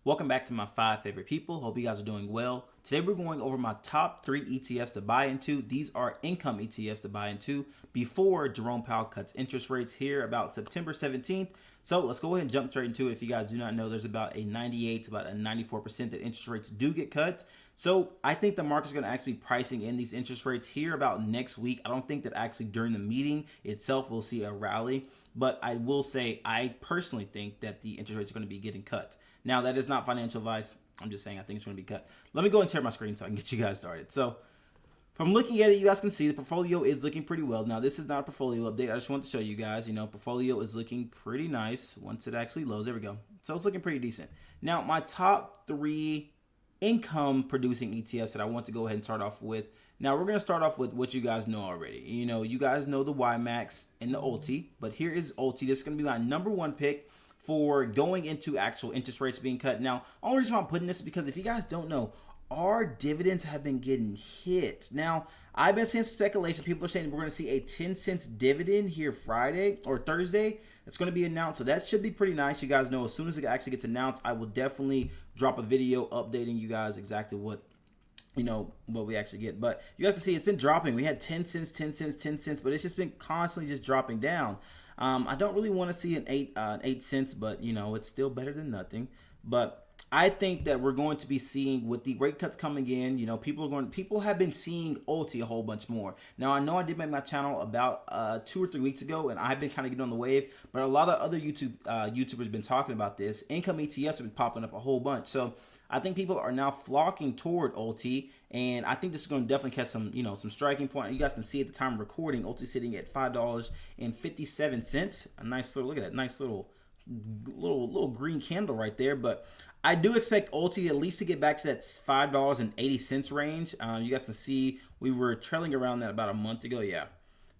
Welcome back to my 5 favorite people. Hope you guys are doing well. Today we're going over my top 3 ETFs to buy into. These are income ETFs to buy into before Jerome Powell cuts interest rates here about September 17th. So let's go ahead and jump straight into it. If you guys do not know, there's about a 98 to about a 94% that interest rates do get cut. So I think the market's going to actually be pricing in these interest rates here about next week. I don't think that actually during the meeting itself we'll see a rally, but I will say I personally think that the interest rates are going to be getting cut. Now, that is not financial advice. I'm just saying I think it's going to be cut. Let me go and share my screen so I can get you guys started. So from looking at it, you guys can see the portfolio is looking pretty well. Now, this is not a portfolio update. I just want to show you guys, portfolio is looking pretty nice once it actually loads. There we go. So it's looking pretty decent. Now, my top 3 income producing ETFs that I want to go ahead and start off with. Now, we're going to start off with what you guys know already. You guys know the YMAX and the ULTY, but here is ULTY. This is going to be my number 1 pick for going into actual interest rates being cut. Now, only reason why I'm putting this is because if you guys don't know, our dividends have been getting hit. Now, I've been seeing some speculation. People are saying we're going to see a 10 cents dividend here Friday or Thursday. It's going to be announced. So that should be pretty nice. You guys know as soon as it actually gets announced, I will definitely drop a video updating you guys exactly what we actually get. But you guys can see it's been dropping. We had 10 cents, 10 cents, 10 cents, but it's just been constantly just dropping down. I don't really want to see an 8 cents, but it's still better than nothing. But I think that we're going to be seeing with the rate cuts coming in, people have been seeing ULTY a whole bunch more. Now, I know I did make my channel about 2 or 3 weeks ago, and I've been kind of getting on the wave, but a lot of other YouTubers been talking about this. Income ETFs have been popping up a whole bunch. So I think people are now flocking toward ULTY, and I think this is going to definitely catch some striking point. You guys can see at the time of recording, ULTY sitting at $5.57. A nice little, look at that, nice little green candle right there. But I do expect ULTY at least to get back to that $5.80 range. You guys can see we were trailing around that about a month ago. Yeah.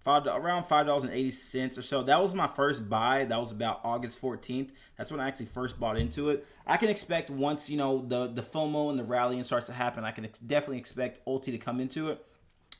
Around $5.80 or so. That was my first buy. That was about August 14th. That's when I actually first bought into it. I can expect once, the FOMO and the rallying starts to happen, I can definitely expect ULTY to come into it.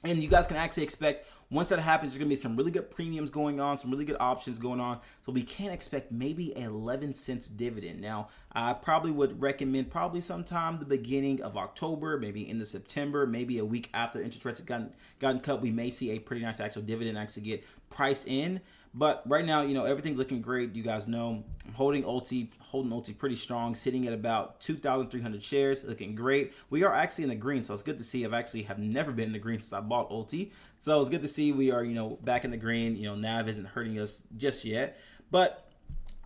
And you guys can actually expect once that happens, there's going to be some really good premiums going on, some really good options going on. So we can expect maybe an 11 cents dividend. Now, I probably would recommend probably sometime the beginning of October, maybe into September, maybe a week after interest rates have gotten cut, we may see a pretty nice actual dividend actually get priced in. But right now, everything's looking great. You guys know I'm holding ULTY pretty strong, sitting at about 2,300 shares, looking great. We are actually in the green, so it's good to see. I've actually have never been in the green since I bought ULTY. So it's good to see we are, back in the green. NAV isn't hurting us just yet. But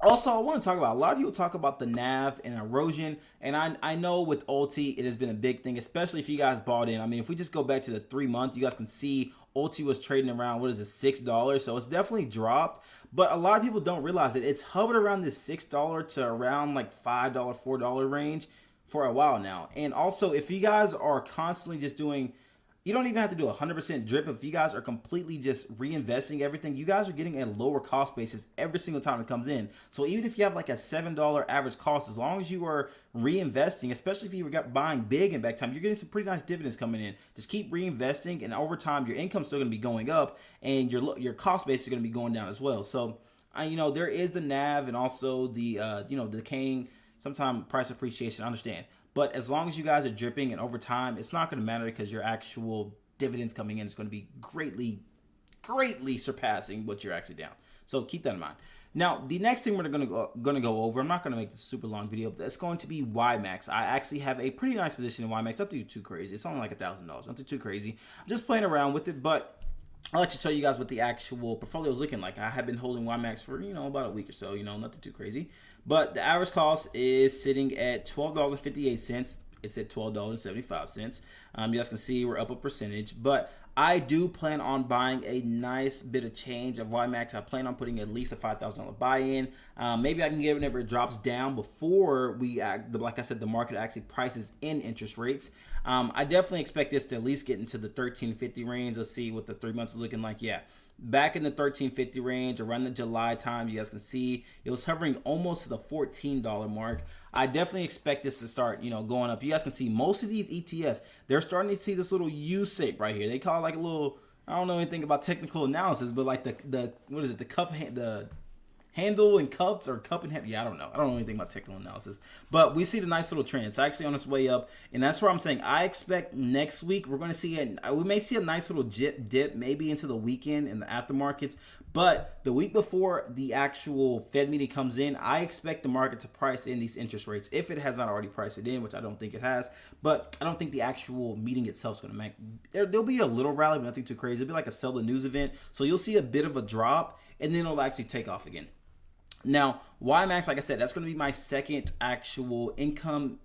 also, I want to talk about, a lot of people talk about the NAV and erosion, and I know with ULTY, it has been a big thing, especially if you guys bought in. I mean, if we just go back to the 3-month, you guys can see ULTY was trading around, $6, so it's definitely dropped. But a lot of people don't realize that it's hovered around this $6 to around like $5, $4 range for a while now. And also, if you guys are constantly just doing, you don't even have to do 100% drip. If you guys are completely just reinvesting everything, you guys are getting a lower cost basis every single time it comes in. So even if you have like a $7 average cost, as long as you are reinvesting, especially if you were buying big in back time, you're getting some pretty nice dividends coming in. Just keep reinvesting, and over time, your income's still going to be going up, and your cost base is going to be going down as well. So, there is the NAV and also the decaying, sometimes price appreciation. I understand. But as long as you guys are dripping and over time, it's not going to matter because your actual dividends coming in is going to be greatly surpassing what you're actually down. So keep that in mind. Now, the next thing we're going to go over, I'm not going to make this a super long video, but it's going to be YMAX. I actually have a pretty nice position in YMAX. Not too crazy. It's only like $1,000. Not too crazy. I'm just playing around with it, but I'll actually show you guys what the actual portfolio is looking like. I have been holding YMAX for, about a week or so, nothing too crazy. But the average cost is sitting at $12.58. It's at $12.75. You guys can see we're up a percentage. But I do plan on buying a nice bit of change of YMAX. I plan on putting at least a $5,000 buy-in. Maybe I can get it whenever it drops down before like I said, the market actually prices in interest rates. I definitely expect this to at least get into the $13.50 range. Let's see what the 3 months is looking like. Yeah. Back in the $13.50 range around the July time, you guys can see it was hovering almost to the $14 mark. I definitely expect this to start, going up. You guys can see most of these ETFs, they're starting to see this little U shape right here. They call it like a little, I don't know anything about technical analysis, but like the handle and cups or cup and handle. Yeah, I don't know. I don't know anything about technical analysis, but we see the nice little trend. It's actually on its way up, and that's where I'm saying I expect next week we're going to see we may see a nice little dip maybe into the weekend in the aftermarkets. But the week before the actual Fed meeting comes in, I expect the market to price in these interest rates if it has not already priced it in, which I don't think it has. But I don't think the actual meeting itself is going to make. There'll be a little rally, but nothing too crazy. It'll be like a sell the news event. So you'll see a bit of a drop, and then it'll actually take off again. Now, YMAX, like I said, that's going to be my second actual income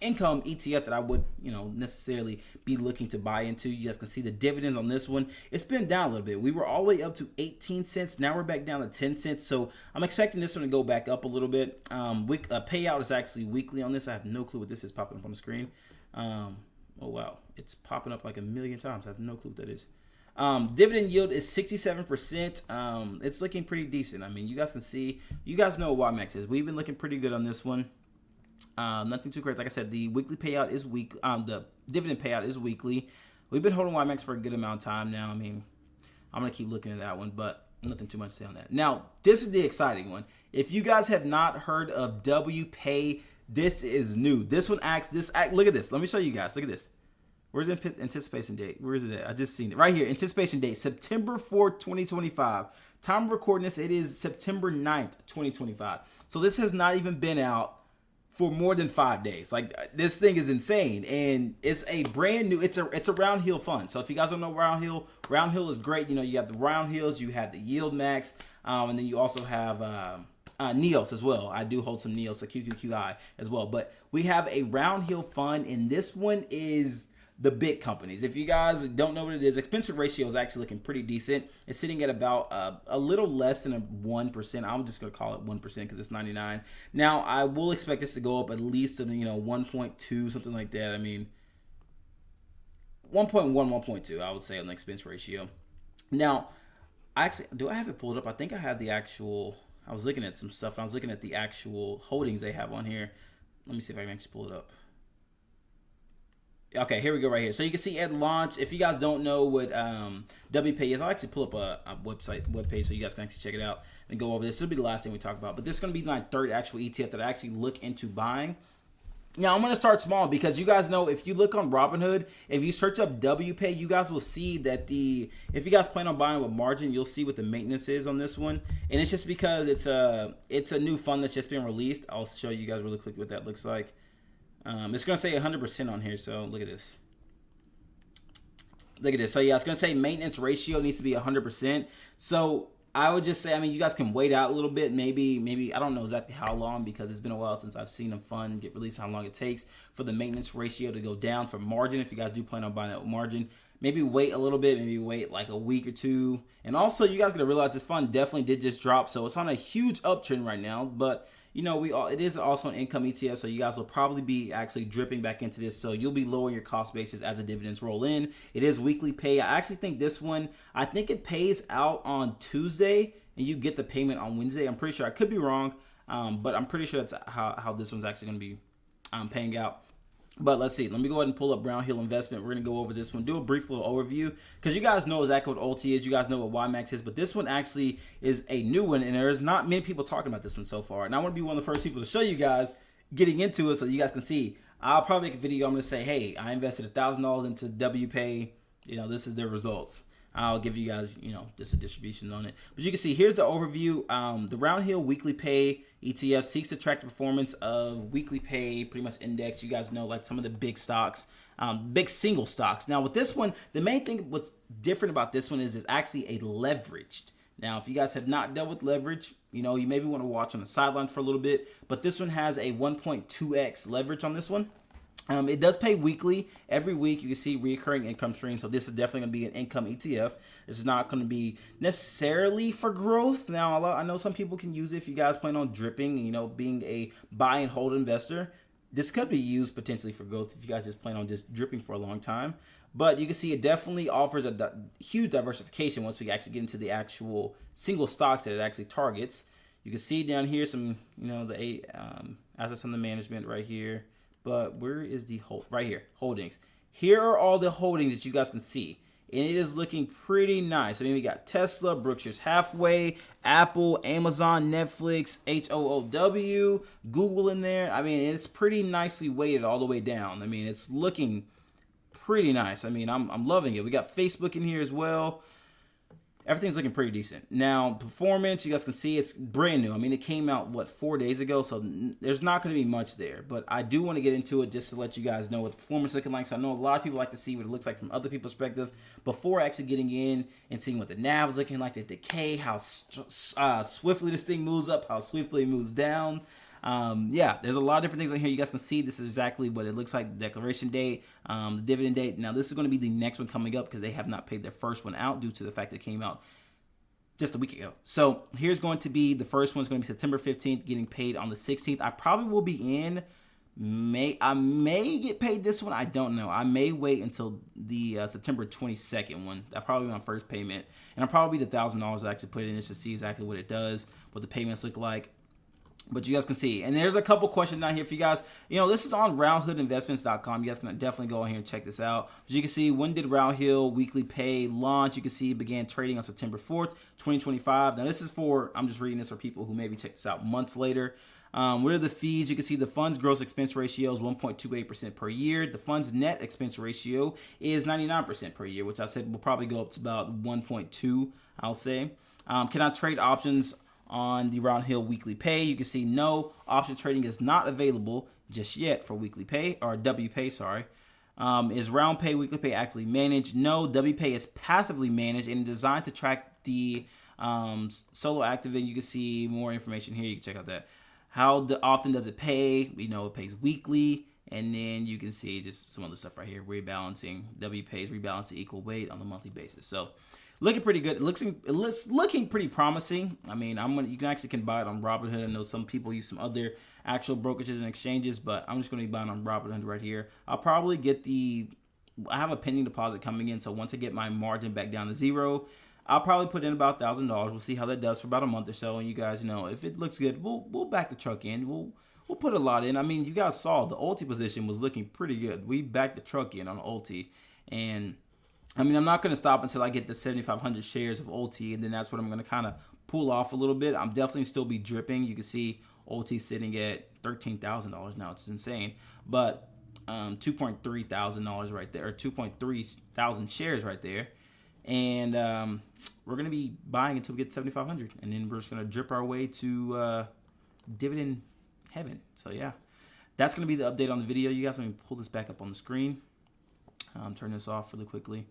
ETF that I would, necessarily be looking to buy into. You guys can see the dividends on this one. It's been down a little bit. We were all the way up to 18 cents. Now we're back down to 10 cents. So I'm expecting this one to go back up a little bit. Payout is actually weekly on this. I have no clue what this is popping up on the screen. Oh, wow. It's popping up like a million times. I have no clue what that is. Dividend yield is 67%. It's looking pretty decent. I mean, you guys can see, you guys know what YMAX is. We've been looking pretty good on this one. Nothing too crazy. Like I said, the weekly payout is the dividend payout is weekly. We've been holding YMAX for a good amount of time now. I mean, I'm going to keep looking at that one, but nothing too much to say on that. Now, this is the exciting one. If you guys have not heard of WPAY, this is new. This one look at this. Let me show you guys. Look at this. Where's the anticipation date? Where is it at? I just seen it. Right here. Anticipation date, September 4th, 2025. Time of recording this, it is September 9th, 2025. So this has not even been out for more than 5 days. Like, this thing is insane. And it's a brand new, it's a round hill fund. So if you guys don't know round hill is great. You have the round hills, you have the yield max, and then you also have NEOS as well. I do hold some NEOS, so QQQI as well. But we have a round hill fund, and this one is the big companies. If you guys don't know what it is, expense ratio is actually looking pretty decent. It's sitting at about a little less than 1%. I'm just going to call it 1% because it's 99. Now, I will expect this to go up at least to 1.2, something like that. I mean, 1.1, 1.2, I would say on the expense ratio. Now, do I have it pulled up? I think I have the actual, I was looking at some stuff, and I was looking at the actual holdings they have on here. Let me see if I can actually pull it up. Okay, here we go right here. So you can see at launch, if you guys don't know what WPAY is, I'll actually pull up a webpage so you guys can actually check it out and go over this. This will be the last thing we talk about. But this is going to be my third actual ETF that I actually look into buying. Now, I'm going to start small because you guys know if you look on Robinhood, if you search up WPAY, you guys will see that if you guys plan on buying with margin, you'll see what the maintenance is on this one. And it's just because it's a new fund that's just been released. I'll show you guys really quick what that looks like. It's going to say 100% on here, so look at this. Look at this. So, yeah, it's going to say maintenance ratio needs to be 100%. So, I would just say, I mean, you guys can wait out a little bit. Maybe I don't know exactly how long because it's been a while since I've seen a fund get released, how long it takes for the maintenance ratio to go down for margin. If you guys do plan on buying that with margin, maybe wait a little bit, maybe wait like a week or two. And also, you guys got to realize this fund definitely did just drop. So, it's on a huge uptrend right now, but it is also an income ETF, so you guys will probably be actually dripping back into this. So you'll be lowering your cost basis as the dividends roll in. It is weekly pay. I actually think this one, I think it pays out on Tuesday, and you get the payment on Wednesday. I'm pretty sure. I could be wrong, but I'm pretty sure that's how this one's actually going to be paying out. But let's see. Let me go ahead and pull up Brown Hill Investment. We're going to go over this one, do a brief little overview, because you guys know exactly what ULTY is. You guys know what YMAX is. But this one actually is a new one, and there's not many people talking about this one so far. And I want to be one of the first people to show you guys getting into it so you guys can see. I'll probably make a video. I'm going to say, hey, I invested $1,000 into WPAY. This is their results. I'll give you guys, just a distribution on it. But you can see, here's the overview. The Round Hill Weekly Pay ETF seeks to track the performance of weekly pay, pretty much index. You guys know, like some of the big stocks, big single stocks. Now, with this one, the main thing what's different about this one is it's actually a leveraged. Now, if you guys have not dealt with leverage, you maybe want to watch on the sidelines for a little bit. But this one has a 1.2x leverage on this one. It does pay weekly. Every week you can see recurring income stream. So this is definitely going to be an income ETF. This is not going to be necessarily for growth. Now, I know some people can use it if you guys plan on dripping, being a buy and hold investor. This could be used potentially for growth if you guys just plan on just dripping for a long time. But you can see it definitely offers a huge diversification once we actually get into the actual single stocks that it actually targets. You can see down here some, the assets under management right here. But where is the right here, holdings? Here are all the holdings that you guys can see. and it is looking pretty nice. I mean, we got Tesla, Berkshire's Halfway, Apple, Amazon, Netflix, HOOW, Google in there. I mean, it's pretty nicely weighted all the way down. I mean, it's looking pretty nice. I mean, I'm loving it. We got Facebook in here as well. Everything's looking pretty decent. Now, performance, you guys can see it's brand new. I mean, it came out, 4 days ago, so there's not going to be much there. But I do want to get into it just to let you guys know what the performance is looking like. So I know a lot of people like to see what it looks like from other people's perspective before actually getting in and seeing what the NAV is looking like, the decay, how swiftly this thing moves up, how swiftly it moves down. Yeah, there's a lot of different things on here. You guys can see this is exactly what it looks like. The declaration date, the dividend date. Now, this is going to be the next one coming up because they have not paid their first one out due to the fact that it came out just a week ago. So here's going to be the first one. Is going to be September 15th, getting paid on the 16th. I probably will be in. I may get paid this one. I don't know. I may wait until the September 22nd one. That'll probably be my first payment, and I'll probably be the $1,000 I actually put in just to see exactly what it does, what the payments look like. But you guys can see. And there's a couple questions down here for you guys. This is on roundhoodinvestments.com. You guys can definitely go in here and check this out. As you can see, when did Round Hill Weekly Pay launch? You can see it began trading on September 4th, 2025. Now, this is for, I'm just reading this for people who maybe check this out months later. What are the fees? You can see the fund's gross expense ratio is 1.28% per year. The fund's net expense ratio is 99% per year, which I said will probably go up to about 1.2, I'll say. Can I trade options on the Round Hill Weekly Pay? You can see no, option trading is not available just yet for Weekly Pay, or WPAY, sorry. Is Round Pay Weekly Pay actively managed? No, WPAY is passively managed and designed to track the solo active. And you can see more information here. You can check out that. How often does it pay? We know it pays weekly. And then you can see just some other stuff right here. Rebalancing. WPAY is rebalanced to equal weight on a monthly basis. So looking pretty good. It looks looking pretty promising. I mean, you can buy it on Robinhood. I know some people use some other actual brokerages and exchanges, but I'm just going to be buying on Robinhood right here. I'll probably get I have a pending deposit coming in, so once I get my margin back down to zero, I'll probably put in about $1,000. We'll see how that does for about a month or so, and you guys know if it looks good, we'll back the truck in. We'll put a lot in. I mean, you guys saw the ULTY position was looking pretty good. We backed the truck in on ULTY, and I mean, I'm not going to stop until I get the 7,500 shares of ULTY, and then that's what I'm going to kind of pull off a little bit. I'm definitely still be dripping. You can see ULTY sitting at $13,000 now. It's insane. But $2.3 thousand right there, or 2.3 thousand shares right there. And we're going to be buying until we get 7,500, and then we're just going to drip our way to dividend heaven. So, yeah, that's going to be the update on the video. You guys, let me pull this back up on the screen. Turn this off really quickly.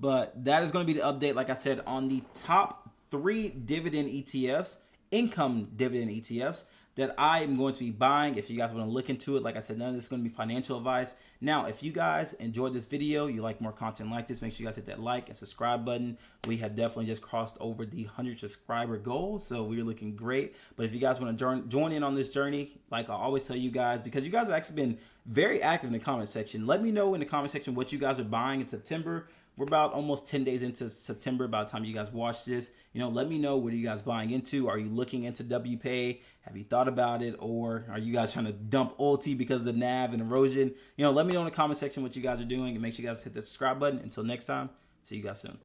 But that is going to be the update, like I said, on the top 3 dividend ETFs, income dividend ETFs, that I am going to be buying. If you guys want to look into it, like I said, none of this is going to be financial advice. Now, if you guys enjoyed this video, you like more content like this, make sure you guys hit that like and subscribe button. We have definitely just crossed over the 100 subscriber goal, so we're looking great. But if you guys want to join in on this journey, like I always tell you guys, because you guys have actually been very active in the comment section, let me know in the comment section what you guys are buying in September. We're about almost 10 days into September by the time you guys watch this. Let me know, what are you guys buying into? Are you looking into WPAY? Have you thought about it? Or are you guys trying to dump ULTY because of the NAV and erosion? Let me know in the comment section what you guys are doing, and make sure you guys hit the subscribe button. Until next time, see you guys soon.